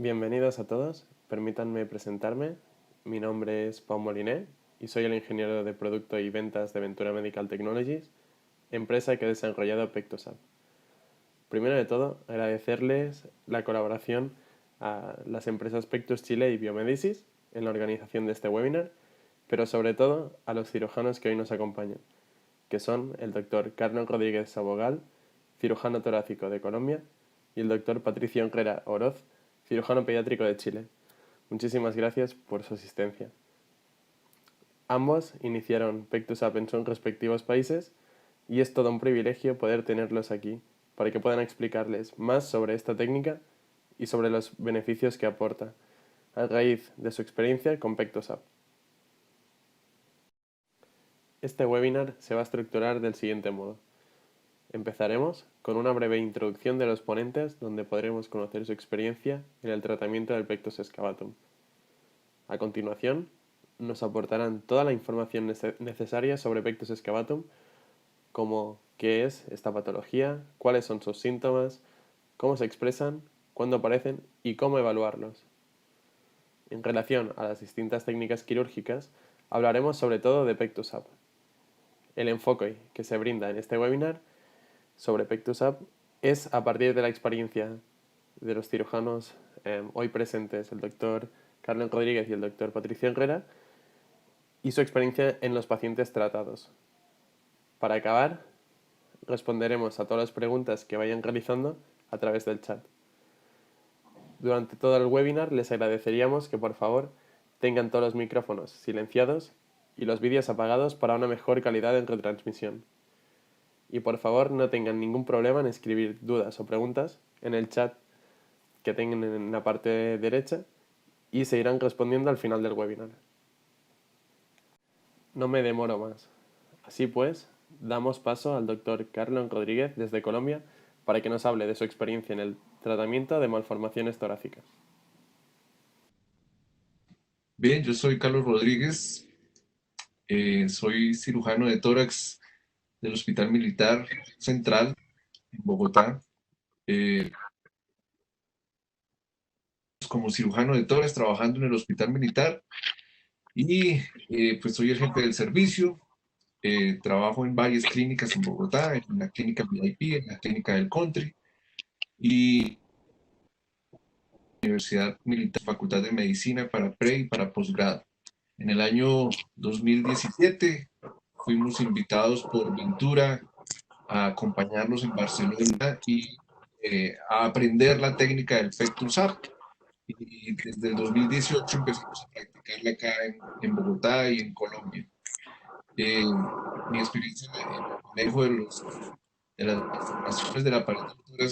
Bienvenidos a todos. Permítanme presentarme. Mi nombre es Pau Moliné y soy el ingeniero de producto y ventas de Ventura Medical Technologies, empresa que ha desarrollado PectoSAP. Primero de todo, agradecerles la colaboración a las empresas Pectus Chile y Biomedicis en la organización de este webinar, pero sobre todo a los cirujanos que hoy nos acompañan, que son el doctor Carlos Rodríguez Sabogal, cirujano torácico de Colombia, y el doctor Patricio Herrera Oroz, cirujano pediátrico de Chile. Muchísimas gracias por su asistencia. Ambos iniciaron PectoSAP en sus respectivos países y es todo un privilegio poder tenerlos aquí para que puedan explicarles más sobre esta técnica y sobre los beneficios que aporta a raíz de su experiencia con PectoSAP. Este webinar se va a estructurar del siguiente modo. Empezaremos con una breve introducción de los ponentes donde podremos conocer su experiencia en el tratamiento del Pectus excavatum. A continuación, nos aportarán toda la información necesaria sobre Pectus excavatum, como qué es esta patología, cuáles son sus síntomas, cómo se expresan, cuándo aparecen y cómo evaluarlos. En relación a las distintas técnicas quirúrgicas, hablaremos sobre todo de PectoSAP. El enfoque que se brinda en este webinar sobre PectoSAP es a partir de la experiencia de los cirujanos hoy presentes, el doctor Carlos Rodríguez y el doctor Patricio Herrera, y su experiencia en los pacientes tratados. Para acabar, responderemos a todas las preguntas que vayan realizando a través del chat. Durante todo el webinar les agradeceríamos que por favor tengan todos los micrófonos silenciados y los vídeos apagados para una mejor calidad en retransmisión. Y por favor no tengan ningún problema en escribir dudas o preguntas en el chat que tengan en la parte derecha y se irán respondiendo al final del webinar. No me demoro más. Así pues, damos paso al doctor Carlos Rodríguez desde Colombia para que nos hable de su experiencia en el tratamiento de malformaciones torácicas. Bien, yo soy Carlos Rodríguez, soy cirujano de tórax del Hospital Militar Central en Bogotá. Como cirujano de tórax trabajando en el Hospital Militar y pues soy el jefe del servicio. Trabajo en varias clínicas en Bogotá, en la clínica VIP, en la clínica del Country y Universidad Militar, Facultad de Medicina para pre y para posgrado. En el año 2017 fuimos invitados por Ventura a acompañarlos en Barcelona y a aprender la técnica del PectoSAP. Y desde el 2018 empezamos a practicarla acá en Bogotá y en Colombia. Mi experiencia en el manejo de las malformaciones de la pared de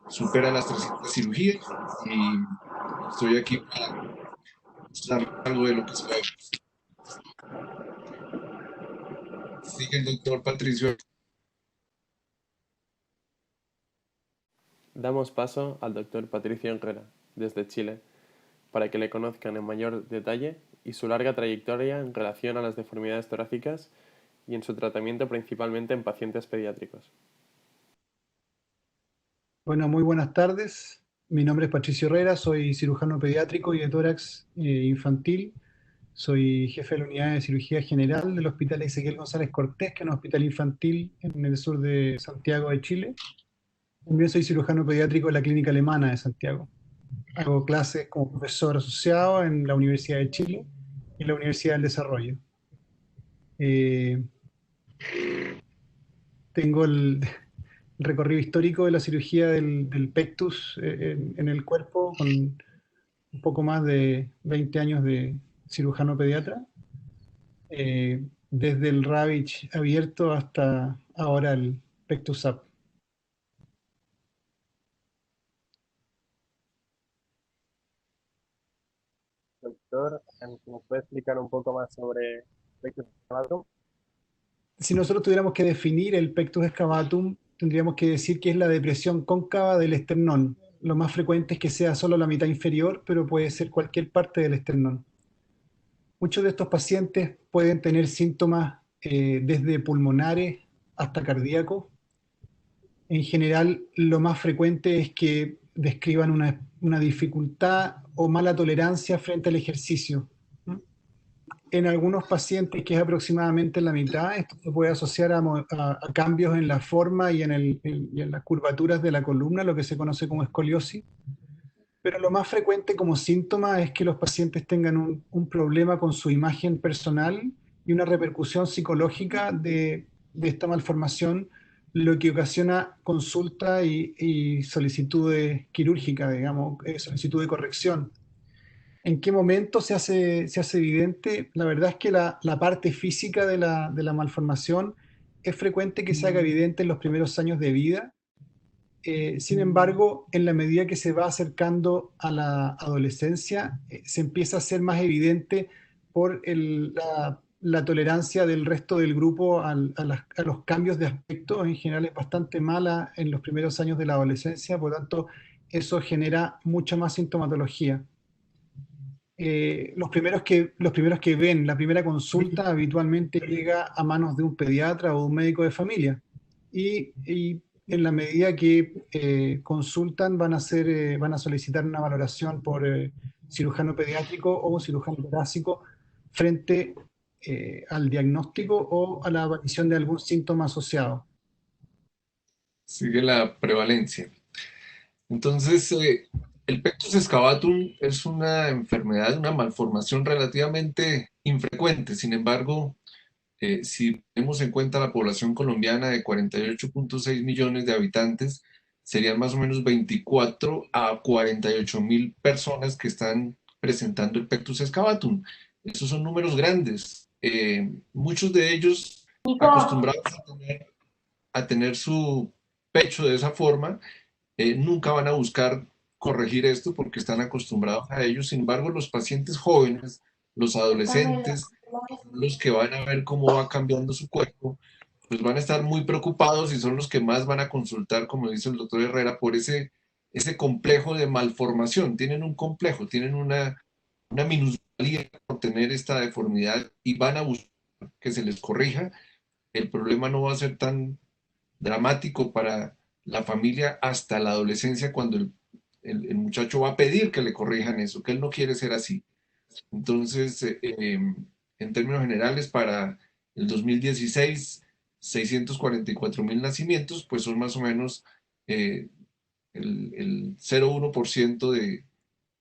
supera las 300 cirugías y estoy aquí para mostrar algo de lo que sabemos. Sigue el doctor Patricio. Damos paso al doctor Patricio Herrera, desde Chile, para que le conozcan en mayor detalle y su larga trayectoria en relación a las deformidades torácicas y en su tratamiento principalmente en pacientes pediátricos. Bueno, muy buenas tardes. Mi nombre es Patricio Herrera, soy cirujano pediátrico y de tórax infantil. Soy jefe de la unidad de cirugía general del Hospital Ezequiel González Cortés, que es un hospital infantil en el sur de Santiago de Chile. También soy cirujano pediátrico de la Clínica Alemana de Santiago. Hago clases como profesor asociado en la Universidad de Chile y la Universidad del Desarrollo. Eh, Tengo el recorrido histórico de la cirugía del pectus en el cuerpo, con un poco más de 20 años de cirujano pediatra, desde el Ravage abierto hasta ahora el Pectus Up. Doctor, ¿nos puede explicar un poco más sobre Pectus excavatum? Si nosotros tuviéramos que definir el Pectus excavatum, tendríamos que decir que es la depresión cóncava del esternón. Lo más frecuente es que sea solo la mitad inferior, pero puede ser cualquier parte del esternón. Muchos de estos pacientes pueden tener síntomas desde pulmonares hasta cardíacos. En general, lo más frecuente es que describan una dificultad o mala tolerancia frente al ejercicio. En algunos pacientes, que es aproximadamente la mitad, esto se puede asociar a cambios en la forma y en las curvaturas de la columna, lo que se conoce como escoliosis. Pero lo más frecuente como síntoma es que los pacientes tengan un problema con su imagen personal y una repercusión psicológica de esta malformación, lo que ocasiona consulta y solicitudes quirúrgicas, digamos, solicitud de corrección. ¿En qué momento se hace evidente? La verdad es que la parte física de la malformación es frecuente que se haga evidente en los primeros años de vida. Sin embargo, en la medida que se va acercando a la adolescencia, se empieza a ser más evidente por la tolerancia del resto del grupo a los cambios de aspecto. En general es bastante mala en los primeros años de la adolescencia, por lo tanto, eso genera mucha más sintomatología. Los primeros que ven la primera consulta habitualmente llega a manos de un pediatra o un médico de familia. Y en la medida que consultan van a solicitar una valoración por cirujano pediátrico o un cirujano torácico frente al diagnóstico o a la aparición de algún síntoma asociado. Sigue la prevalencia. Entonces, el pectus excavatum es una enfermedad, una malformación relativamente infrecuente. Sin embargo, si tenemos en cuenta la población colombiana de 48.6 millones de habitantes, serían más o menos 24 a 48 mil personas que están presentando el pectus excavatum. Esos son números grandes. Muchos de ellos acostumbrados a tener su pecho de esa forma, nunca van a buscar corregir esto porque están acostumbrados a ello. Sin embargo, los pacientes jóvenes, los adolescentes, los que van a ver cómo va cambiando su cuerpo, pues van a estar muy preocupados y son los que más van a consultar, como dice el doctor Herrera, por ese complejo de malformación. Tienen un complejo, tienen una minusvalía por tener esta deformidad y van a buscar que se les corrija. El problema no va a ser tan dramático para la familia hasta la adolescencia, cuando el muchacho va a pedir que le corrijan eso, que él no quiere ser así. Entonces, en términos generales, para el 2016, 644.000 nacimientos, pues son más o menos el 0,1% de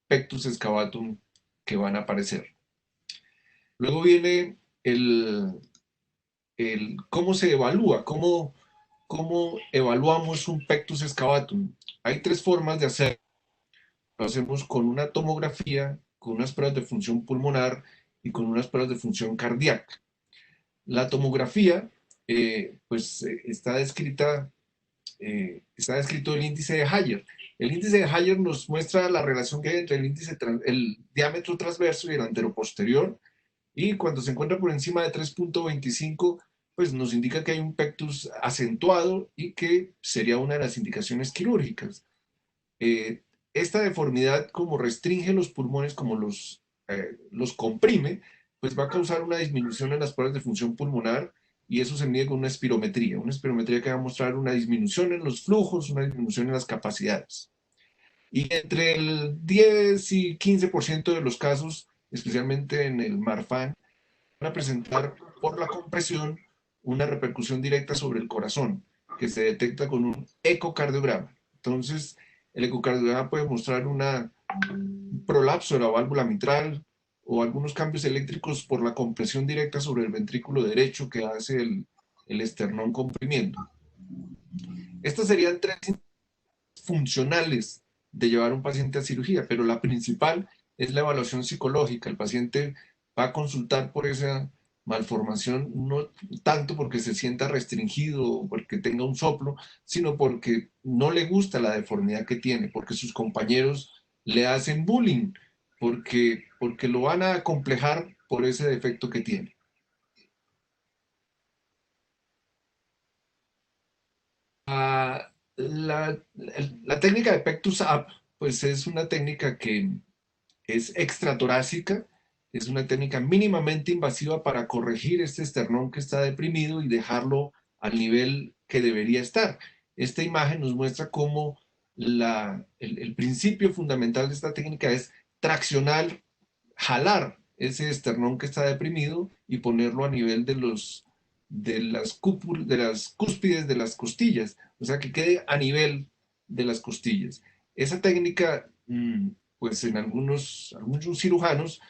pectus excavatum que van a aparecer. Luego viene cómo se evalúa, cómo evaluamos un pectus excavatum. Hay tres formas de hacerlo. Lo hacemos con una tomografía, con unas pruebas de función pulmonar y con unas pruebas de función cardíaca. La tomografía, está descrito el índice de Hayer. El índice de Hayer nos muestra la relación que hay entre el diámetro transverso y el anteroposterior, y cuando se encuentra por encima de 3.25, pues nos indica que hay un pectus acentuado y que sería una de las indicaciones quirúrgicas. Esta deformidad, como restringe los pulmones, como los comprime, pues va a causar una disminución en las pruebas de función pulmonar, y eso se mide con una espirometría que va a mostrar una disminución en los flujos, una disminución en las capacidades. Y entre el 10 y 15% de los casos, especialmente en el Marfan, van a presentar por la compresión una repercusión directa sobre el corazón, que se detecta con un ecocardiograma. Entonces, el ecocardiograma puede mostrar un prolapso de la válvula mitral o algunos cambios eléctricos por la compresión directa sobre el ventrículo derecho que hace el esternón comprimiendo. Estas serían tres funcionales de llevar a un paciente a cirugía, pero la principal es la evaluación psicológica. El paciente va a consultar por esa malformación, no tanto porque se sienta restringido o porque tenga un soplo, sino porque no le gusta la deformidad que tiene, porque sus compañeros le hacen bullying, porque lo van a acomplejar por ese defecto que tiene. La técnica de Pectus Up, pues es una técnica que es extratorácica, es una técnica mínimamente invasiva para corregir este esternón que está deprimido y dejarlo al nivel que debería estar. Esta imagen nos muestra cómo el principio fundamental de esta técnica es traccionar, jalar ese esternón que está deprimido y ponerlo a nivel de las cúspides de las costillas, o sea, que quede a nivel de las costillas. Esa técnica, pues en algunos cirujanos,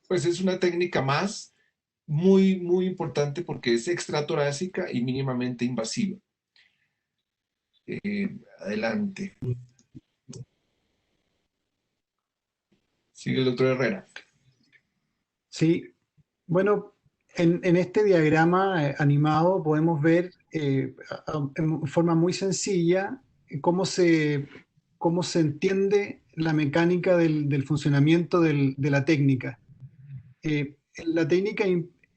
pues es una técnica más muy, muy importante porque es extratorácica y mínimamente invasiva. Adelante. Sigue el doctor Herrera. Sí, bueno, en este diagrama animado podemos ver en forma muy sencilla cómo se entiende la mecánica del funcionamiento de la técnica. La técnica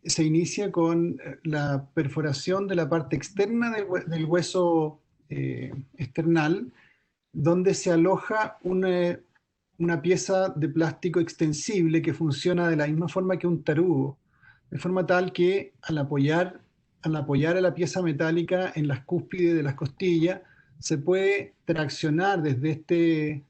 se inicia con la perforación de la parte externa del hueso external, donde se aloja una pieza de plástico extensible que funciona de la misma forma que un tarugo, de forma tal que al apoyar a la pieza metálica en las cúspides de las costillas, se puede traccionar desde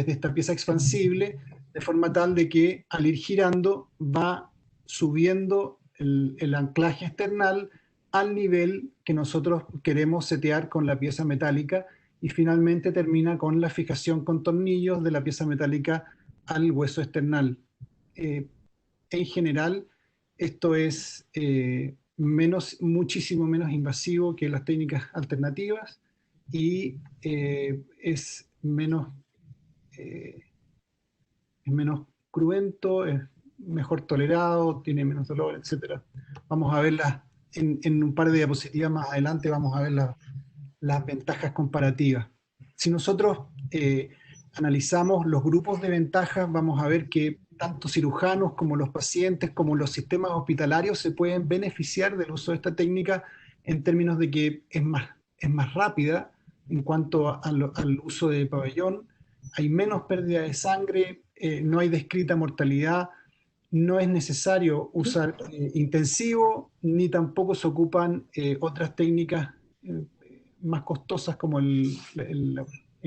esta pieza expansible, de forma tal de que al ir girando va subiendo el anclaje external al nivel que nosotros queremos setear con la pieza metálica, y finalmente termina con la fijación con tornillos de la pieza metálica al hueso external. En general, esto es muchísimo menos invasivo que las técnicas alternativas y es menos cruento, es mejor tolerado, tiene menos dolor, etc. Vamos a verlas en un par de diapositivas más adelante, vamos a ver las ventajas comparativas. Si nosotros analizamos los grupos de ventajas, vamos a ver que tanto cirujanos como los pacientes, como los sistemas hospitalarios se pueden beneficiar del uso de esta técnica en términos de que es más rápida en cuanto al uso de pabellón, hay menos pérdida de sangre, no hay descrita mortalidad, no es necesario usar intensivo, ni tampoco se ocupan otras técnicas más costosas como el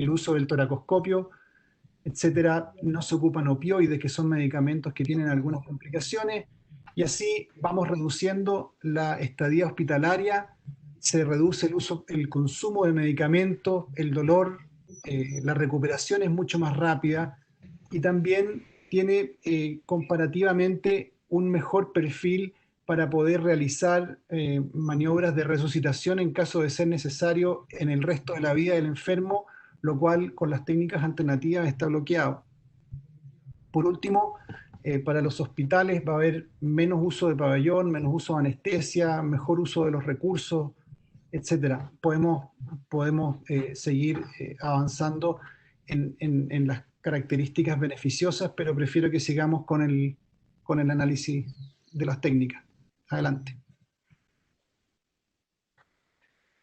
uso del toracoscopio, etcétera. No se ocupan opioides, que son medicamentos que tienen algunas complicaciones, y así vamos reduciendo la estadía hospitalaria, se reduce el consumo de medicamentos, el dolor, la recuperación es mucho más rápida y también tiene comparativamente un mejor perfil para poder realizar maniobras de resucitación en caso de ser necesario en el resto de la vida del enfermo, lo cual con las técnicas alternativas está bloqueado. Por último, para los hospitales va a haber menos uso de pabellón, menos uso de anestesia, mejor uso de los recursos, etc. Podemos seguir avanzando en las características beneficiosas, pero prefiero que sigamos con el análisis de las técnicas. Adelante.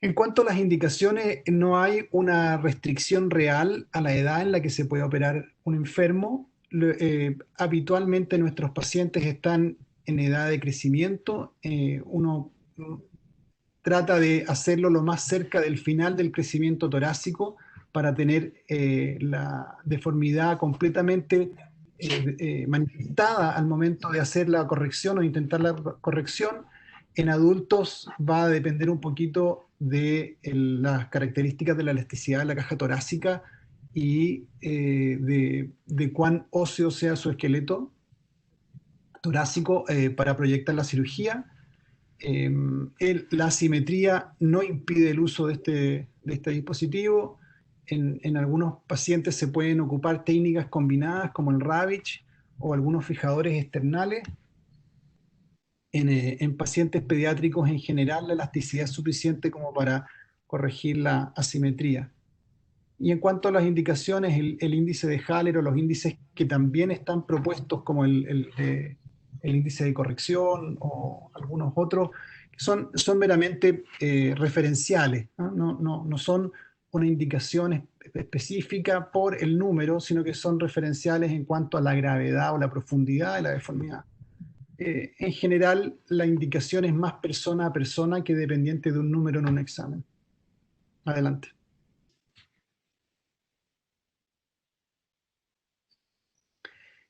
En cuanto a las indicaciones, no hay una restricción real a la edad en la que se puede operar un enfermo. Habitualmente nuestros pacientes están en edad de crecimiento. Uno trata de hacerlo lo más cerca del final del crecimiento torácico para tener la deformidad completamente manifestada al momento de hacer la corrección o intentar la corrección. En adultos va a depender un poquito de las características de la elasticidad de la caja torácica y de cuán óseo sea su esqueleto torácico para proyectar la cirugía. La asimetría no impide el uso de este dispositivo. En algunos pacientes se pueden ocupar técnicas combinadas como el Ravitch o algunos fijadores externales. En pacientes pediátricos en general la elasticidad es suficiente como para corregir la asimetría. Y en cuanto a las indicaciones, el índice de Haller o los índices que también están propuestos como el índice de corrección o algunos otros, son meramente referenciales, ¿no? No son una indicación específica por el número, sino que son referenciales en cuanto a la gravedad o la profundidad de la deformidad. en general la indicación es más persona a persona que dependiente de un número en un examen. Adelante.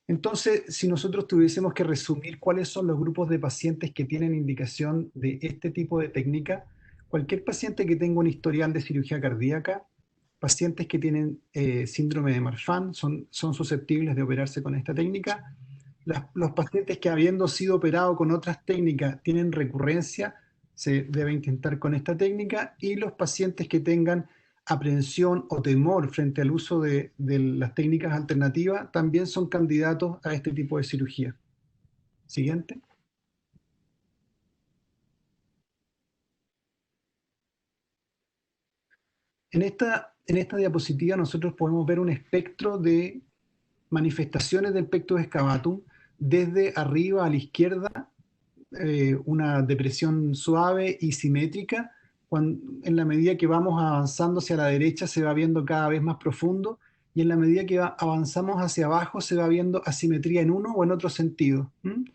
Entonces, si nosotros tuviésemos que resumir cuáles son los grupos de pacientes que tienen indicación de este tipo de técnica, cualquier paciente que tenga un historial de cirugía cardíaca, pacientes que tienen síndrome de Marfan son susceptibles de operarse con esta técnica. Los pacientes que habiendo sido operados con otras técnicas tienen recurrencia, se debe intentar con esta técnica, y los pacientes que tengan aprehensión o temor frente al uso de las técnicas alternativas también son candidatos a este tipo de cirugía. Siguiente. En esta diapositiva nosotros podemos ver un espectro de manifestaciones del pectus excavatum. Desde arriba a la izquierda, una depresión suave y simétrica. En la medida que vamos avanzando hacia la derecha se va viendo cada vez más profundo, y en la medida que avanzamos hacia abajo se va viendo asimetría en uno o en otro sentido. En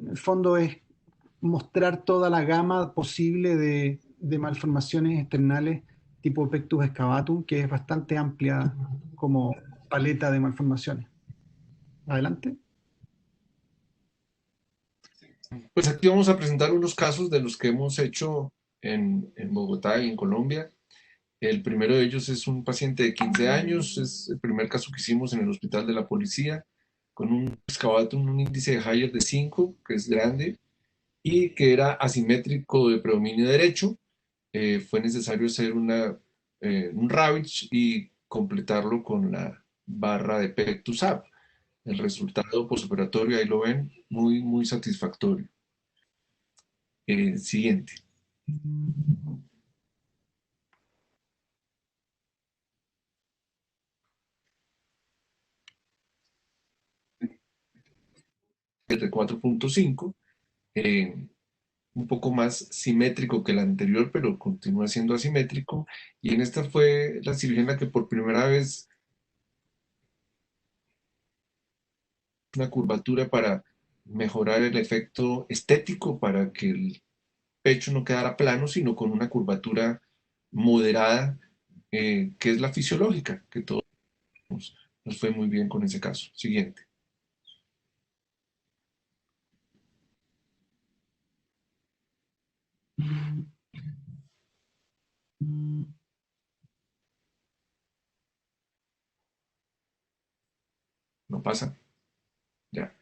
el fondo es mostrar toda la gama posible de malformaciones externales tipo pectus excavatum, que es bastante amplia como paleta de malformaciones. Adelante. Pues aquí vamos a presentar unos casos de los que hemos hecho en Bogotá y en Colombia. El primero de ellos es un paciente de 15 años, es el primer caso que hicimos en el Hospital de la Policía, con un excavatum, un índice de Hayer de 5, que es grande, y que era asimétrico de predominio derecho. Fue necesario hacer un Ravage y completarlo con la barra de Pectus Ab. El resultado postoperatorio, ahí lo ven, muy, muy satisfactorio. Siguiente. El de 4.5, un poco más simétrico que el anterior, pero continúa siendo asimétrico. Y en esta fue la cirugía en la que por primera vez una curvatura para mejorar el efecto estético, para que el pecho no quedara plano, sino con una curvatura moderada, que es la fisiológica, que todos nos fue muy bien con ese caso. Siguiente. No pasa. Ya.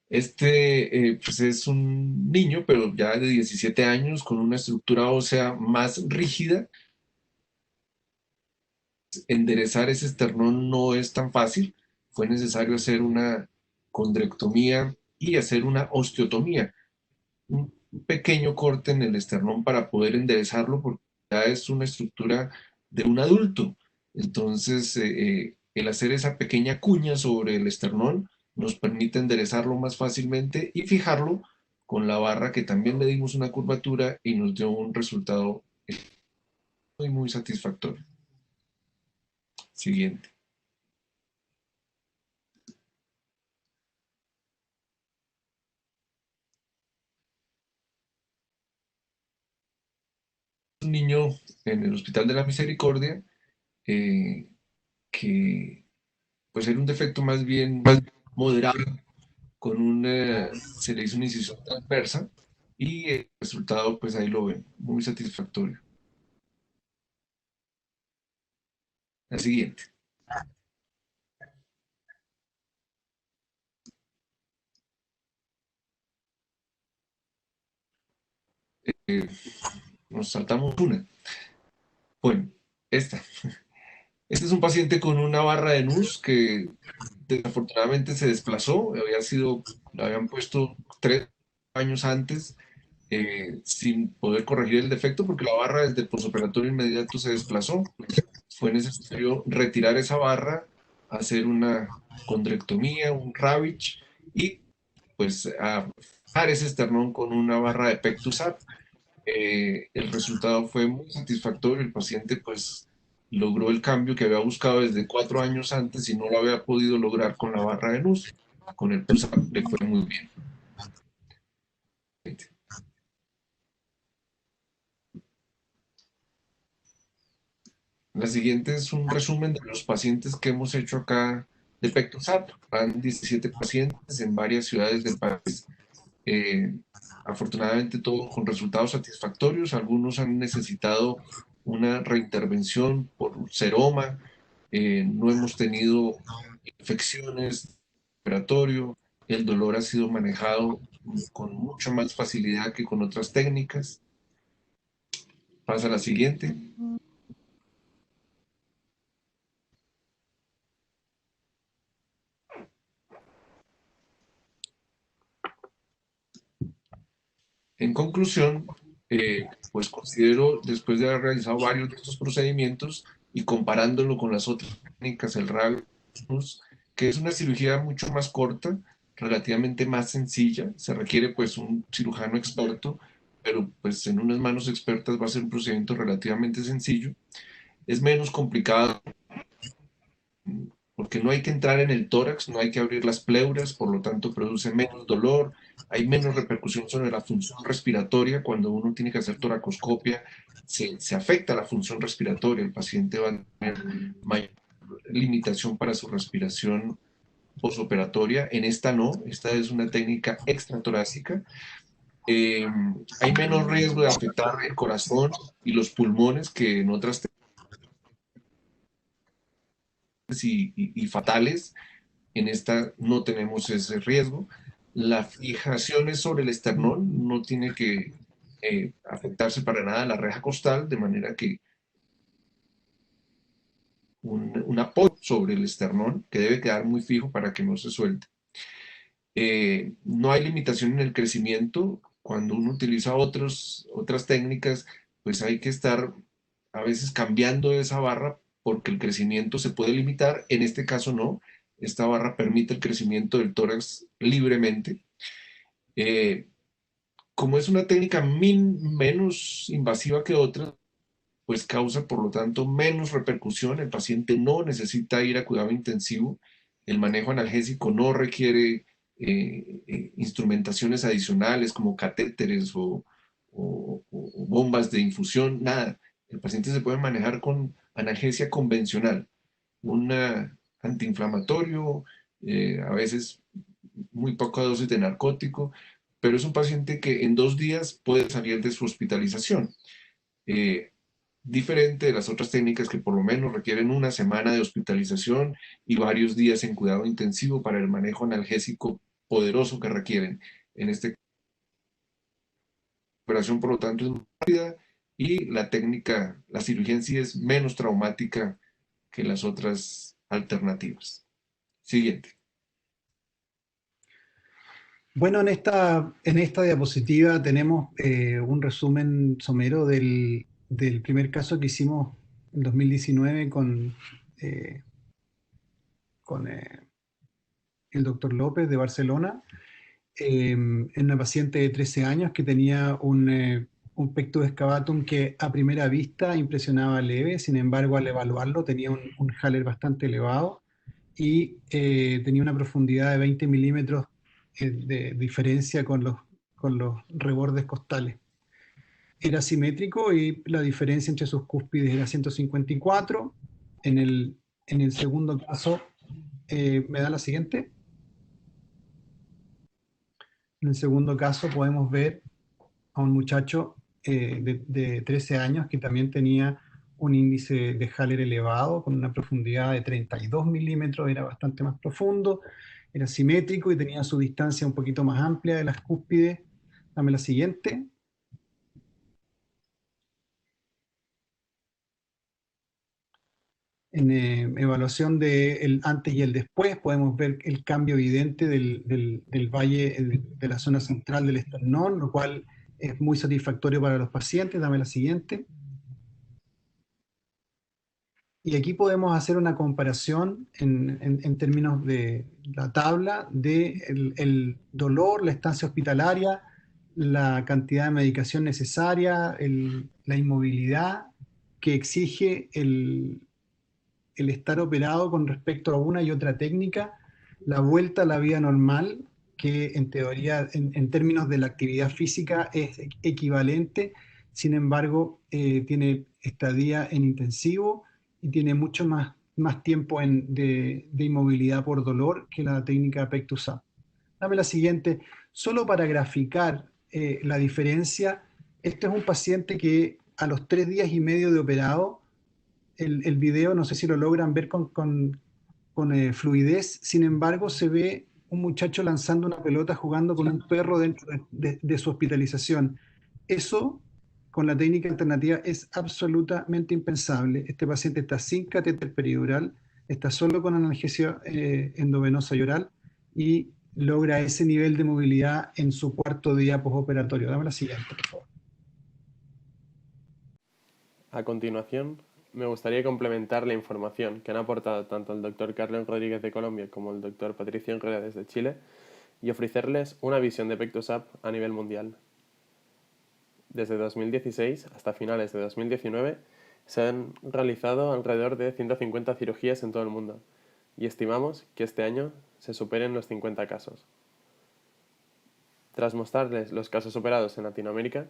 Este pues es un niño, pero ya de 17 años, con una estructura ósea más rígida. Enderezar ese esternón no es tan fácil. Fue necesario hacer una condrectomía y hacer una osteotomía, un pequeño corte en el esternón para poder enderezarlo, porque ya es una estructura de un adulto. Entonces, el hacer esa pequeña cuña sobre el esternón nos permite enderezarlo más fácilmente y fijarlo con la barra, que también le dimos una curvatura y nos dio un resultado muy, muy satisfactorio. Siguiente. Un niño en el Hospital de la Misericordia, que pues era un defecto más bien moderado, se le hizo una incisión transversa y el resultado pues ahí lo ven, muy satisfactorio. La siguiente. Eh, Nos saltamos una. Bueno, esta. Este es un paciente con una barra de NUS que desafortunadamente se desplazó, la habían puesto 3 años antes, sin poder corregir el defecto porque la barra desde el posoperatorio inmediato se desplazó. Fue necesario retirar esa barra, hacer una condrectomía, un Ravage y pues a fijar ese esternón con una barra de Pectus Ab. El resultado fue muy satisfactorio. El paciente pues logró el cambio que había buscado desde 4 años antes y no lo había podido lograr con la barra de luz. Con el Pectus Ab le fue muy bien. La siguiente es un resumen de los pacientes que hemos hecho acá de Pectosato. Van 17 pacientes en varias ciudades del país. Eh, Afortunadamente todos con resultados satisfactorios. Algunos han necesitado una reintervención por seroma. No hemos tenido infecciones respiratorio. El dolor ha sido manejado con mucha más facilidad que con otras técnicas. Pasa a la siguiente. En conclusión, pues considero, después de haber realizado varios de estos procedimientos y comparándolo con las otras técnicas, el Ragus, que es una cirugía mucho más corta, relativamente más sencilla, se requiere pues un cirujano experto, pero pues en unas manos expertas va a ser un procedimiento relativamente sencillo, es menos complicado porque no hay que entrar en el tórax, no hay que abrir las pleuras, por lo tanto produce menos dolor, hay menos repercusión sobre la función respiratoria. Cuando uno tiene que hacer toracoscopia, se afecta la función respiratoria, el paciente va a tener mayor limitación para su respiración posoperatoria. En esta no, esta es una técnica extratorácica. Hay menos riesgo de afectar el corazón y los pulmones que en otras técnicas y fatales. En esta no tenemos ese riesgo. La fijación es sobre el esternón, no tiene que afectarse para nada la reja costal, de manera que un apoyo sobre el esternón que debe quedar muy fijo para que no se suelte. No hay limitación en el crecimiento. Cuando uno utiliza otras técnicas, pues hay que estar a veces cambiando esa barra porque el crecimiento se puede limitar. En este caso no. Esta barra permite el crecimiento del tórax libremente. Eh, Como es una técnica menos invasiva que otras, pues causa por lo tanto menos repercusión. El paciente no necesita ir a cuidado intensivo. El manejo analgésico no requiere instrumentaciones adicionales como catéteres o bombas de infusión, nada. El paciente se puede manejar con analgesia convencional, un antiinflamatorio, a veces muy poca dosis de narcótico, pero es un paciente que en 2 días puede salir de su hospitalización. Eh, Diferente de las otras técnicas que por lo menos requieren una semana de hospitalización y varios días en cuidado intensivo para el manejo analgésico poderoso que requieren. En esta operación, por lo tanto, es muy rápida y la técnica, la cirugía en sí es menos traumática que las otras alternativas. Siguiente. Bueno, en esta diapositiva tenemos un resumen somero del primer caso que hicimos en 2019 eh, con el doctor López de Barcelona, en una paciente de 13 años que tenía un pectus excavatum que a primera vista impresionaba leve. Sin embargo, al evaluarlo tenía un Haller bastante elevado y tenía una profundidad de 20 milímetros de diferencia con los rebordes costales. Era simétrico y la diferencia entre sus cúspides era 154. En el segundo caso, ¿me da la siguiente? En el segundo caso podemos ver a un muchacho de 13 años que también tenía un índice de Haller elevado, con una profundidad de 32 milímetros, era bastante más profundo, era simétrico y tenía su distancia un poquito más amplia de las cúspides. Dame la siguiente. En evaluación del antes y el después podemos ver el cambio evidente del valle de la zona central del esternón, lo cual es muy satisfactorio para los pacientes. Dame la siguiente. Y aquí podemos hacer una comparación en términos de la tabla de el dolor, la estancia hospitalaria, la cantidad de medicación necesaria, la inmovilidad que exige el estar operado con respecto a una y otra técnica, la vuelta a la vida normal, que en teoría, en términos de la actividad física, es equivalente. Sin embargo, tiene estadía en intensivo y tiene mucho más tiempo de inmovilidad por dolor que la técnica Pectus-Up. Dame la siguiente. Solo para graficar la diferencia, este es un paciente que a los 3 días y medio de operado, el video, no sé si lo logran ver con fluidez, sin embargo se ve un muchacho lanzando una pelota jugando con un perro dentro de su hospitalización. Eso, con la técnica alternativa, es absolutamente impensable. Este paciente está sin catéter peridural, está solo con analgesia endovenosa y oral y logra ese nivel de movilidad en su 4 día postoperatorio. Dame la siguiente, por favor. A continuación, me gustaría complementar la información que han aportado tanto el Dr. Carlos Rodríguez de Colombia como el Dr. Patricio Herrera desde Chile y ofrecerles una visión de Pectus-Up a nivel mundial. Desde 2016 hasta finales de 2019 se han realizado alrededor de 150 cirugías en todo el mundo y estimamos que este año se superen los 50 casos. Tras mostrarles los casos operados en Latinoamérica,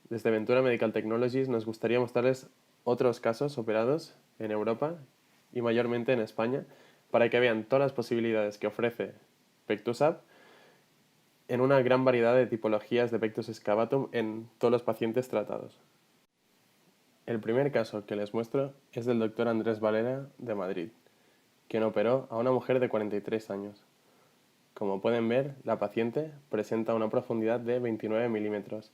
desde Ventura Medical Technologies nos gustaría mostrarles otros casos operados en Europa y mayormente en España para que vean todas las posibilidades que ofrece Pectus-Up en una gran variedad de tipologías de Pectus excavatum en todos los pacientes tratados. El primer caso que les muestro es del Dr. Andrés Valera de Madrid, quien operó a una mujer de 43 años. Como pueden ver, la paciente presenta una profundidad de 29 milímetros,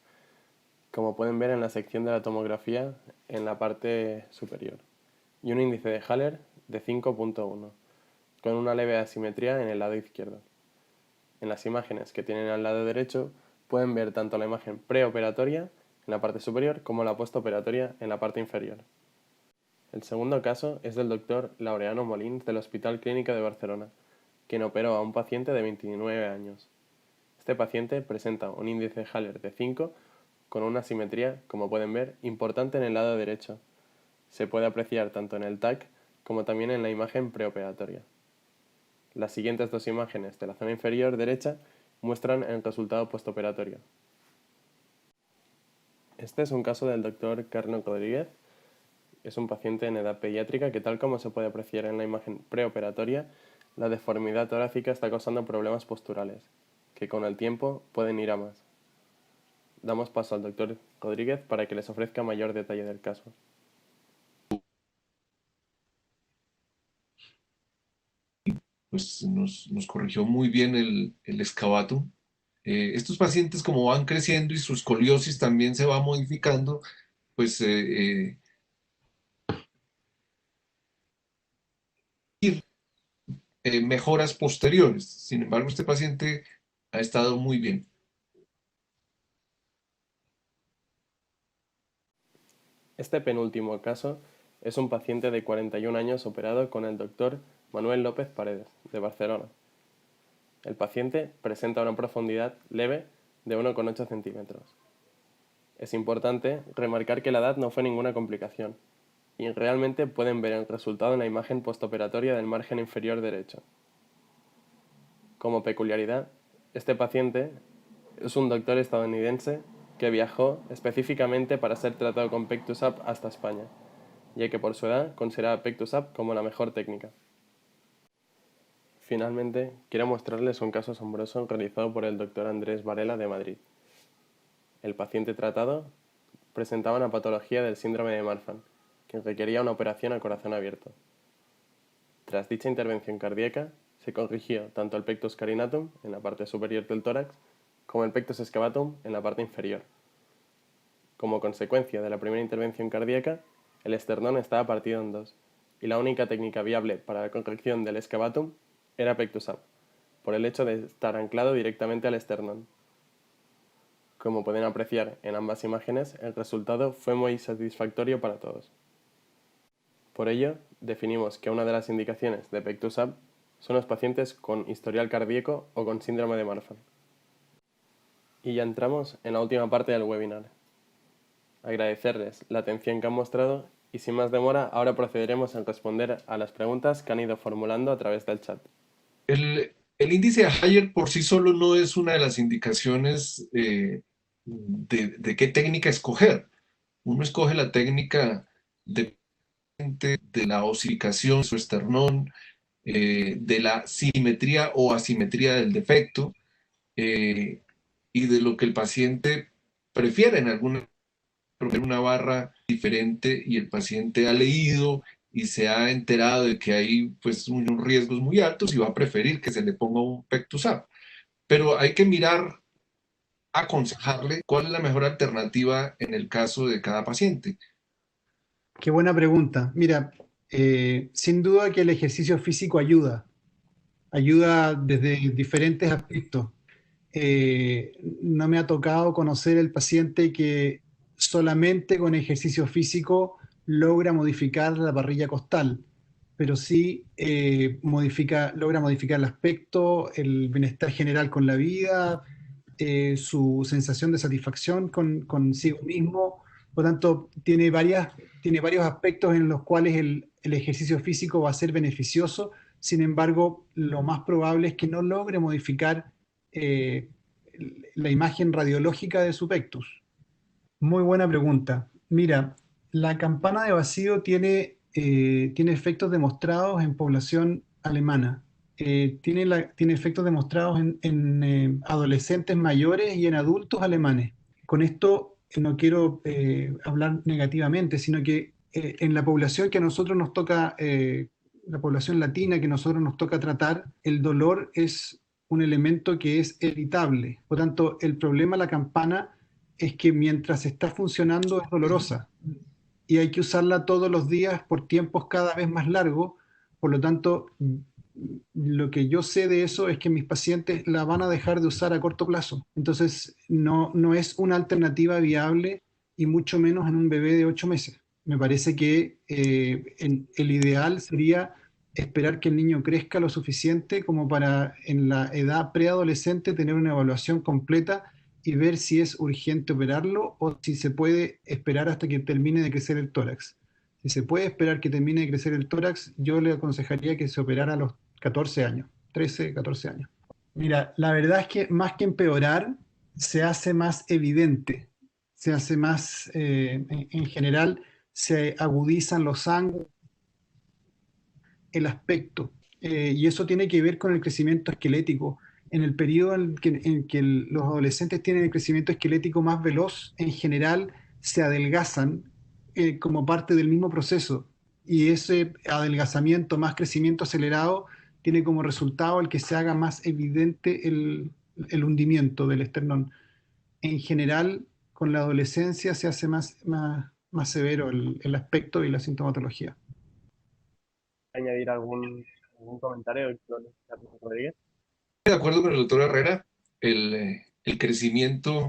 como pueden ver en la sección de la tomografía en la parte superior, y un índice de Haller de 5.1, con una leve asimetría en el lado izquierdo. En las imágenes que tienen al lado derecho pueden ver tanto la imagen preoperatoria en la parte superior como la postoperatoria en la parte inferior. El segundo caso es del Dr. Laureano Molins del Hospital Clínica de Barcelona, quien operó a un paciente de 29 años. Este paciente presenta un índice de Haller de 5 con una simetría, como pueden ver, importante en el lado derecho. Se puede apreciar tanto en el TAC como también en la imagen preoperatoria. Las siguientes dos imágenes de la zona inferior derecha muestran el resultado postoperatorio. Este es un caso del Dr. Carlos Rodríguez. Es un paciente en edad pediátrica que, tal como se puede apreciar en la imagen preoperatoria, la deformidad torácica está causando problemas posturales, que con el tiempo pueden ir a más. Damos paso al Dr. Rodríguez para que les ofrezca mayor detalle del caso. Pues nos corrigió muy bien el excavatum. Estos pacientes, como van creciendo y su escoliosis también se va modificando, pues mejoras posteriores. Sin embargo, este paciente ha estado muy bien. Este penúltimo caso es un paciente de 41 años operado con el Dr. Manuel López Paredes, de Barcelona. El paciente presenta una profundidad leve de 1,8 centímetros. Es importante remarcar que la edad no fue ninguna complicación, y realmente pueden ver el resultado en la imagen postoperatoria del margen inferior derecho. Como peculiaridad, este paciente es un doctor estadounidense que viajó específicamente para ser tratado con Pectus-Up hasta España, ya que por su edad consideraba Pectus-Up como la mejor técnica. Finalmente, quiero mostrarles un caso asombroso realizado por el Dr. Andrés Varela de Madrid. El paciente tratado presentaba una patología del síndrome de Marfan, que requería una operación a corazón abierto. Tras dicha intervención cardíaca, se corrigió tanto el pectus carinatum en la parte superior del tórax como el pectus excavatum en la parte inferior. Como consecuencia de la primera intervención cardíaca, el esternón estaba partido en dos, y la única técnica viable para la corrección del excavatum era Pectus-Up, por el hecho de estar anclado directamente al esternón. Como pueden apreciar en ambas imágenes, el resultado fue muy satisfactorio para todos. Por ello, definimos que una de las indicaciones de Pectus-Up son los pacientes con historial cardíaco o con síndrome de Marfan. Y ya entramos en la última parte del webinar. Agradecerles la atención que han mostrado y sin más demora, ahora procederemos a responder a las preguntas que han ido formulando a través del chat. El índice de Haller por sí solo no es una de las indicaciones de qué técnica escoger. Uno escoge la técnica de de la osificación de su esternón, de la simetría o asimetría del defecto, y de lo que el paciente prefiere en alguna una barra diferente y el paciente ha leído y se ha enterado de que hay pues unos riesgos muy altos y va a preferir que se le ponga un Pectus-Ap. Pero hay que mirar, aconsejarle cuál es la mejor alternativa en el caso de cada paciente. Qué buena pregunta. Mira, sin duda que el ejercicio físico ayuda desde diferentes aspectos. No me ha tocado conocer el paciente que solamente con ejercicio físico logra modificar la parrilla costal, pero sí logra modificar el aspecto, el bienestar general con la vida, su sensación de satisfacción consigo mismo. Por lo tanto, tiene varios aspectos en los cuales el ejercicio físico va a ser beneficioso. Sin embargo, lo más probable es que no logre modificar eh, la imagen radiológica de su pectus. Muy buena pregunta. Mira, la campana de vacío tiene efectos demostrados en población alemana. Tiene efectos demostrados en adolescentes mayores y en adultos alemanes. Con esto no quiero hablar negativamente, sino que en la población que a nosotros nos toca, la población latina que a nosotros nos toca tratar, el dolor es un elemento que es evitable. Por tanto, el problema de la campana es que mientras está funcionando es dolorosa y hay que usarla todos los días por tiempos cada vez más largos. Por lo tanto, lo que yo sé de eso es que mis pacientes la van a dejar de usar a corto plazo. Entonces, no es una alternativa viable y mucho menos en un bebé de 8 meses. Me parece que el ideal sería esperar que el niño crezca lo suficiente como para en la edad preadolescente tener una evaluación completa y ver si es urgente operarlo o si se puede esperar hasta que termine de crecer el tórax. Si se puede esperar que termine de crecer el tórax, yo le aconsejaría que se operara a los 14 años, 13, 14 años. Mira, la verdad es que más que empeorar, se hace más evidente, se hace más, en general, se agudizan los ángulos, el aspecto, y eso tiene que ver con el crecimiento esquelético. En el periodo en que los adolescentes tienen el crecimiento esquelético más veloz, en general se adelgazan como parte del mismo proceso, y ese adelgazamiento más crecimiento acelerado tiene como resultado el que se haga más evidente el hundimiento del esternón. En general, con la adolescencia se hace más severo el aspecto y la sintomatología. ¿Añadir algún comentario, doctor Rodríguez? De acuerdo con el doctor Herrera, el crecimiento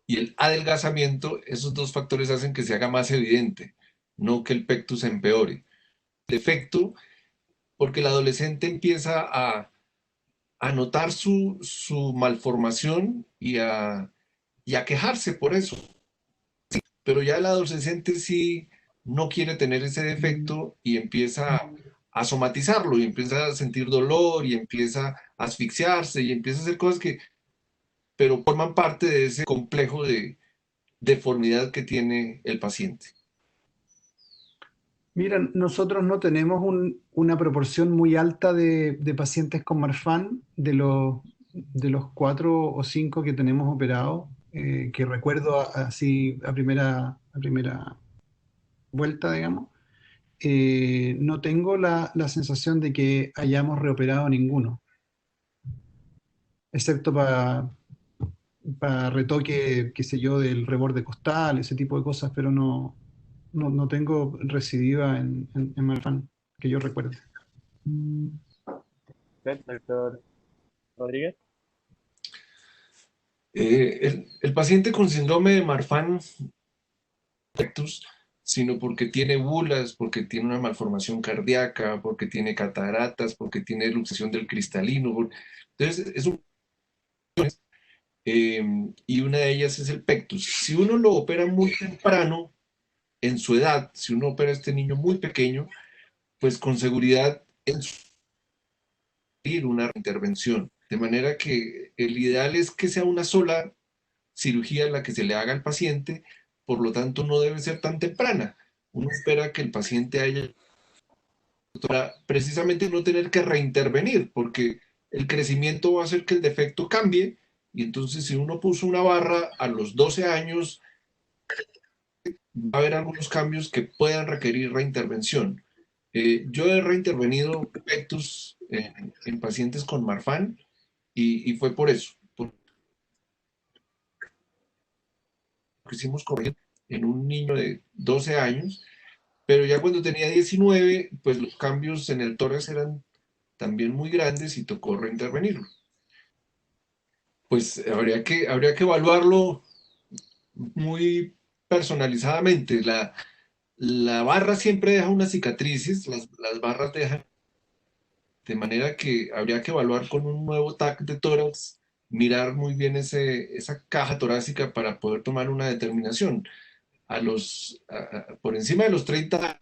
y el adelgazamiento, esos dos factores hacen que se haga más evidente, no que el pectus empeore. El efecto, porque el adolescente empieza a notar su malformación y a quejarse por eso. Pero ya el adolescente sí no quiere tener ese defecto y empieza a somatizarlo y empieza a sentir dolor y empieza a asfixiarse y empieza a hacer cosas que, pero forman parte de ese complejo de deformidad que tiene el paciente. Mira, nosotros no tenemos una proporción muy alta de pacientes con Marfan, de los 4 o 5 que tenemos operados, que recuerdo así a primera vuelta, digamos. No tengo la sensación de que hayamos reoperado ninguno, excepto para retoque, qué sé yo, del reborde costal, ese tipo de cosas, pero no tengo recidiva en Marfan, que yo recuerde. ¿Usted, doctor Rodríguez? El paciente con síndrome de Marfan, sino porque tiene bulas, porque tiene una malformación cardíaca, porque tiene cataratas, porque tiene luxación del cristalino. Entonces, y una de ellas es el pectus. Si uno lo opera muy temprano, en su edad, si uno opera a este niño muy pequeño, pues con seguridad en su una intervención. De manera que el ideal es que sea una sola cirugía la que se le haga al paciente, por lo tanto no debe ser tan temprana. uno espera que el paciente haya, para precisamente no tener que reintervenir, porque el crecimiento va a hacer que el defecto cambie, y entonces si uno puso una barra a los 12 años, va a haber algunos cambios que puedan requerir reintervención. Yo he reintervenido defectos en pacientes con Marfan y fue por eso, porque hicimos corregir en un niño de 12 años, pero ya cuando tenía 19, pues los cambios en el tórax eran también muy grandes y tocó reintervenirlo. Pues habría que evaluarlo muy personalizadamente. La barra siempre deja unas cicatrices, las barras dejan, de manera que habría que evaluar con un nuevo TAC de tórax, mirar muy bien esa caja torácica para poder tomar una determinación. Por encima de los 30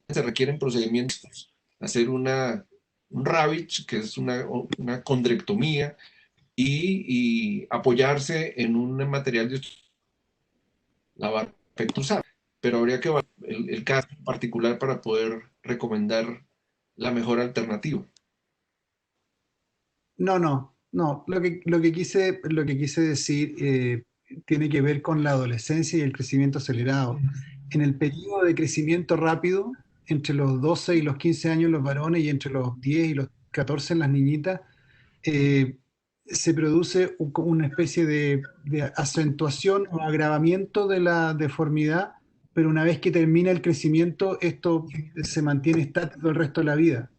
se requieren procedimientos, hacer un Ravitch, que es una condrectomía, y apoyarse en un material de la barra usar. Pero habría que ver el caso en particular para poder recomendar la mejor alternativa. No, no, no. Lo que quise decir tiene que ver con la adolescencia y el crecimiento acelerado. En el periodo de crecimiento rápido, entre los 12 y los 15 años los varones y entre los 10 y los 14 en las niñitas, eh, se produce como una especie de acentuación o agravamiento de la deformidad, pero una vez que termina el crecimiento, esto se mantiene estático el resto de la vida.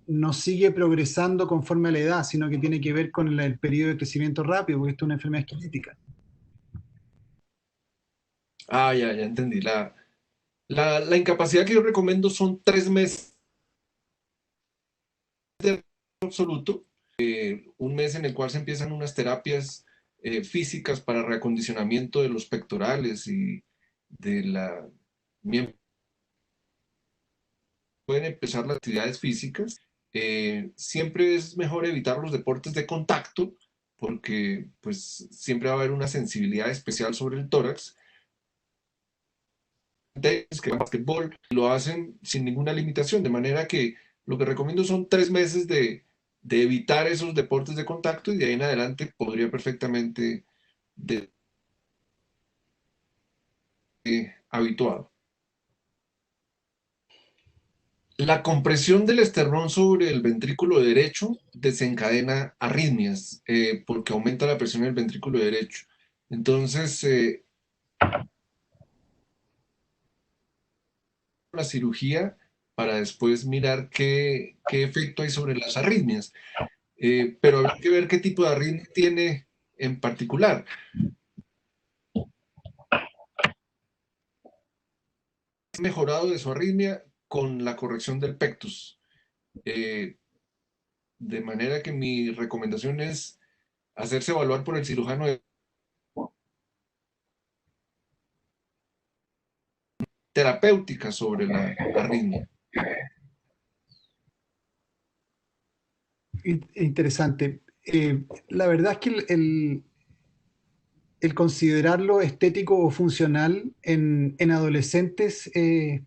No sigue progresando conforme a la edad, sino que tiene que ver con el periodo de crecimiento rápido, porque esto es una enfermedad genética. Ya entendí. La incapacidad que yo recomiendo son 3 meses de absoluto, un mes en el cual se empiezan unas terapias físicas para reacondicionamiento de los pectorales y de la miembro. Pueden empezar las actividades físicas. Siempre es mejor evitar los deportes de contacto porque pues siempre va a haber una sensibilidad especial sobre el tórax. Que el básquetbol lo hacen sin ninguna limitación, de manera que lo que recomiendo son 3 meses de evitar esos deportes de contacto y de ahí en adelante podría perfectamente habituado. La compresión del esternón sobre el ventrículo derecho desencadena arritmias porque aumenta la presión en el ventrículo derecho. Entonces, la cirugía para después mirar qué efecto hay sobre las arritmias. Pero habrá que ver qué tipo de arritmia tiene en particular. Mejorado de su arritmia con la corrección del pectus. De manera que mi recomendación es hacerse evaluar por el cirujano terapéutica sobre la arritmia. Interesante. La verdad es que el considerarlo estético o funcional en adolescentes es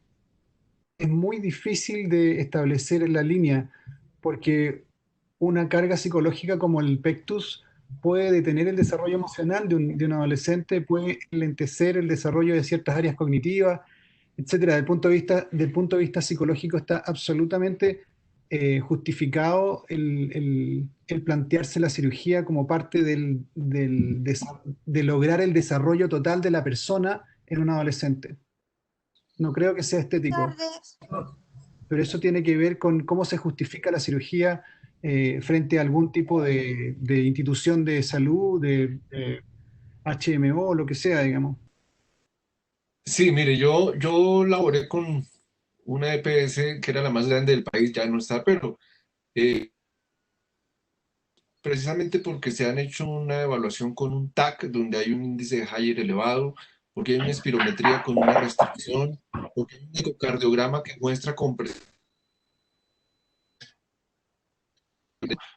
muy difícil de establecer en la línea, porque una carga psicológica como el pectus puede detener el desarrollo emocional de un adolescente, puede lentecer el desarrollo de ciertas áreas cognitivas, etcétera. Del punto de vista psicológico está absolutamente justificado el plantearse la cirugía como parte de lograr el desarrollo total de la persona en un adolescente. No creo que sea estético, Tardes. pero eso tiene que ver con cómo se justifica la cirugía frente a algún tipo de institución de salud, de HMO, lo que sea, digamos. Sí, mire, yo laboré con una EPS que era la más grande del país, ya no está, pero precisamente porque se han hecho una evaluación con un TAC donde hay un índice de Higher elevado, porque hay una espirometría con una restricción, porque hay un ecocardiograma que muestra compresión,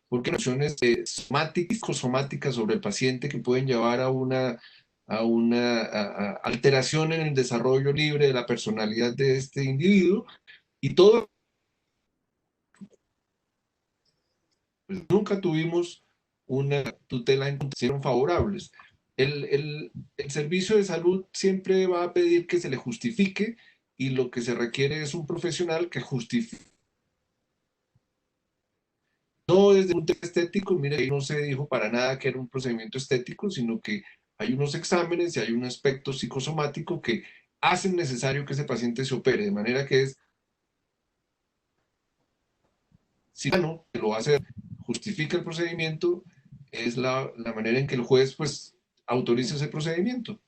porque hay nociones somáticas, psicosomáticas sobre el paciente que pueden llevar a a una alteración en el desarrollo libre de la personalidad de este individuo, y todo, pues, nunca tuvimos una tutela en condiciones favorables. El servicio de salud siempre va a pedir que se le justifique, y lo que se requiere es un profesional que justifique. No desde un tema estético, mire, ahí no se dijo para nada que era un procedimiento estético, sino que hay unos exámenes y hay un aspecto psicosomático que hacen necesario que ese paciente se opere, de manera que es, si no, que lo va a hacer, justifica el procedimiento, es la manera en que el juez pues autoriza ese procedimiento.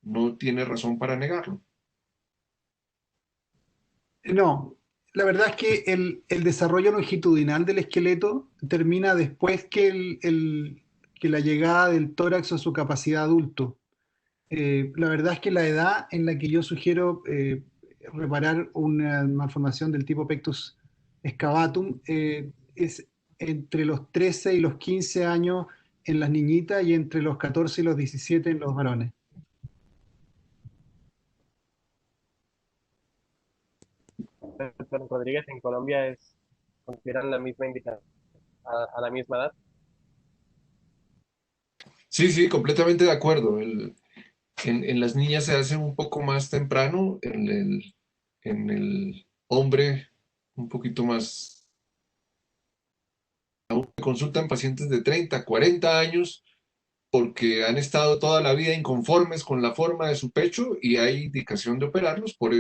No tiene razón para negarlo. No, la verdad es que el desarrollo longitudinal del esqueleto termina después que, que la llegada del tórax a su capacidad adulto. La verdad es que la edad en la que yo sugiero reparar una malformación del tipo pectus excavatum es entre los 13 y los 15 años en las niñitas y entre los 14 y los 17 en los varones. Doctor Rodríguez, en Colombia consideran la misma indicación a la misma edad. Sí, sí, completamente de acuerdo. En las niñas se hace un poco más temprano, en el hombre un poquito más. Aún consultan pacientes de 30, 40 años porque han estado toda la vida inconformes con la forma de su pecho y hay indicación de operarlos por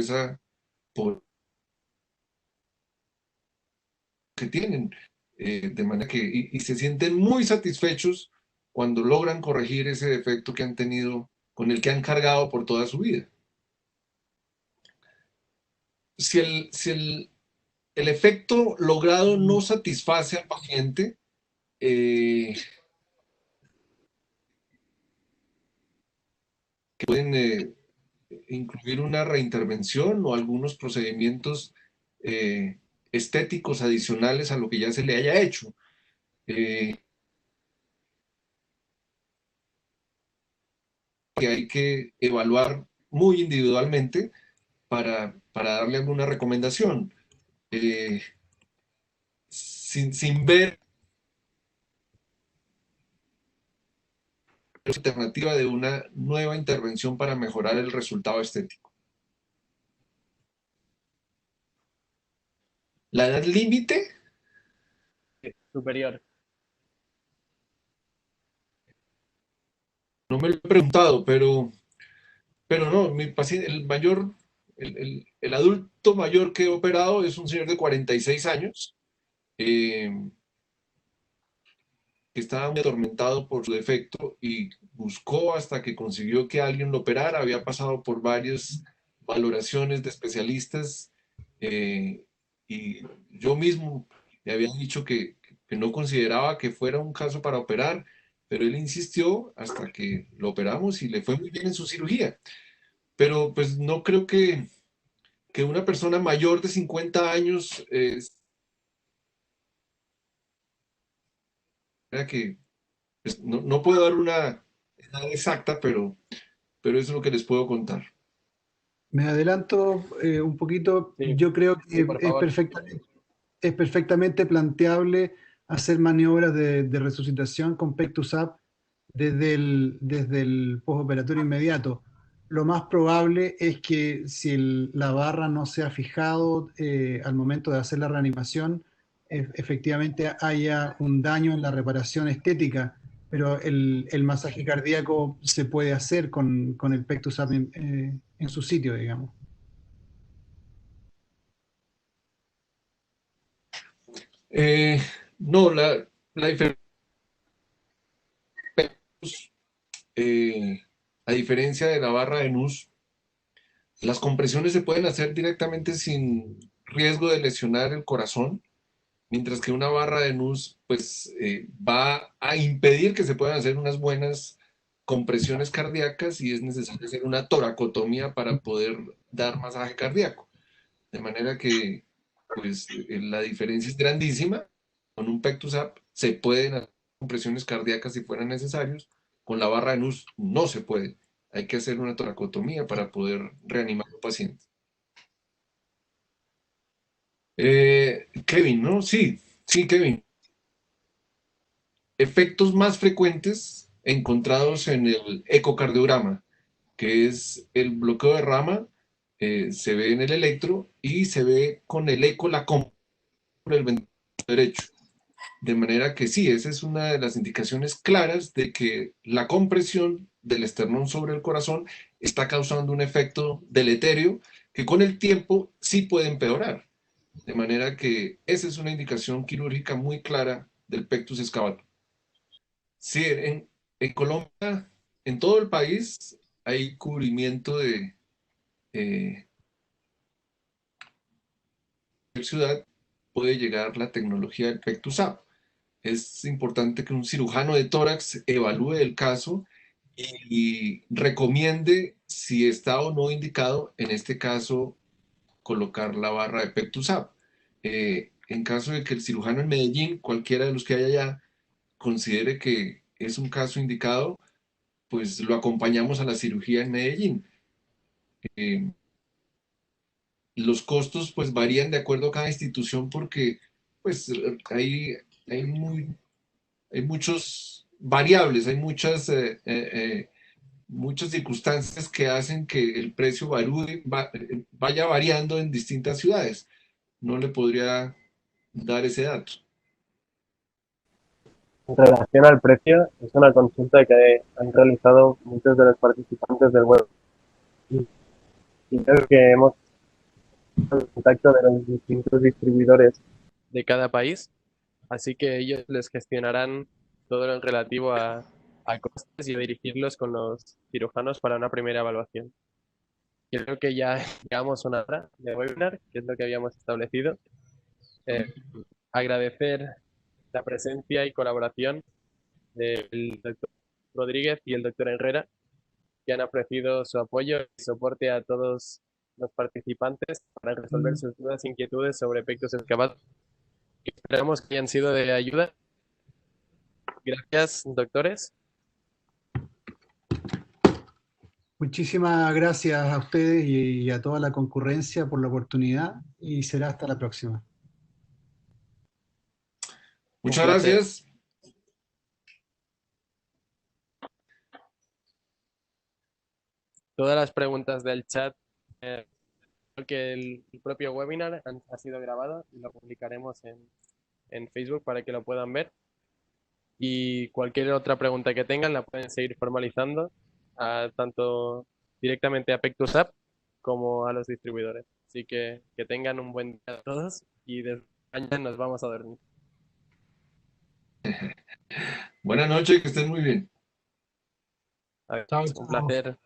que tienen. De manera que, y se sienten muy satisfechos cuando logran corregir ese defecto que han tenido, con el que han cargado por toda su vida. Si el efecto logrado no satisface al paciente, que pueden incluir una reintervención o algunos procedimientos estéticos adicionales a lo que ya se le haya hecho. Que hay que evaluar muy individualmente para darle alguna recomendación, sin ver la alternativa de una nueva intervención para mejorar el resultado estético. La edad límite, Superior. no me lo he preguntado, pero no, mi paciente, el adulto mayor que he operado es un señor de 46 años, que estaba muy atormentado por su defecto y buscó hasta que consiguió que alguien lo operara. Había pasado por varias valoraciones de especialistas, y yo mismo le había dicho que no consideraba que fuera un caso para operar, pero él insistió hasta que lo operamos y le fue muy bien en su cirugía. Pero pues no creo que una persona mayor de 50 años, que pues, no puedo dar una edad exacta, pero eso es lo que les puedo contar. Me adelanto un poquito, Sí, yo creo sí, que por favor. es perfectamente planteable hacer maniobras de resucitación con Pectus Up desde el postoperatorio inmediato. Lo más probable es que si la barra no se ha fijado al momento de hacer la reanimación, efectivamente haya un daño en la reparación estética, pero el masaje cardíaco se puede hacer con el Pectus Up en su sitio, digamos. Eh, no, la diferencia, eh, a diferencia de la barra de NUS, las compresiones se pueden hacer directamente sin riesgo de lesionar el corazón, mientras que una barra de NUS pues, va a impedir que se puedan hacer unas buenas compresiones cardíacas y es necesario hacer una toracotomía para poder dar masaje cardíaco. De manera que pues, la diferencia es grandísima. Con un Pectus Up se pueden hacer compresiones cardíacas si fueran necesarios, con la barra de NUS no se puede. hay que hacer una toracotomía para poder reanimar al paciente. Kevin, ¿no? Sí, Kevin. Efectos más frecuentes encontrados en el ecocardiograma, que es el bloqueo de rama, se ve en el electro y se ve con el eco la compra del ventrículo derecho. De manera que sí, esa es una de las indicaciones claras de que la compresión del esternón sobre el corazón está causando un efecto deleterio que con el tiempo sí puede empeorar. De manera que esa es una indicación quirúrgica muy clara del pectus excavatum. Sí, en Colombia, en todo el país, hay cubrimiento de ciudad, puede llegar la tecnología del pectus app. Es importante que un cirujano de tórax evalúe el caso y recomiende si está o no indicado, en este caso, colocar la barra de pectus app. En caso de que el cirujano en Medellín, cualquiera de los que haya allá, considere que es un caso indicado, pues lo acompañamos a la cirugía en Medellín. Eh, los costos pues varían de acuerdo a cada institución porque pues hay, muy, hay muchos variables, hay muchas circunstancias que hacen que el precio vaya variando en distintas ciudades. No le podría dar ese dato. En relación al precio, es una consulta que han realizado muchos de los participantes del web. Y creo que hemos tenido el contacto de los distintos distribuidores de cada país, así que ellos les gestionarán todo lo relativo a costes y a dirigirlos con los cirujanos para una primera evaluación. Creo que ya llegamos a una hora de webinar, que es lo que habíamos establecido. Agradecer la presencia y colaboración del doctor Rodríguez y el doctor Herrera, que han ofrecido su apoyo y soporte a todos los participantes para resolver sus dudas e inquietudes sobre pectus excavatum. Esperamos que hayan sido de ayuda. Gracias, doctores. Muchísimas gracias a ustedes y a toda la concurrencia por la oportunidad y será hasta la próxima. Muchas placer. gracias. Todas las preguntas del chat, que el propio webinar ha sido grabado y lo publicaremos en Facebook para que lo puedan ver. Y cualquier otra pregunta que tengan la pueden seguir formalizando tanto directamente a Pectus App como a los distribuidores. Así que tengan un buen día a todos y desde mañana nos vamos a dormir. Buenas noches, que estén muy bien. Adiós, Chao, un chao. placer.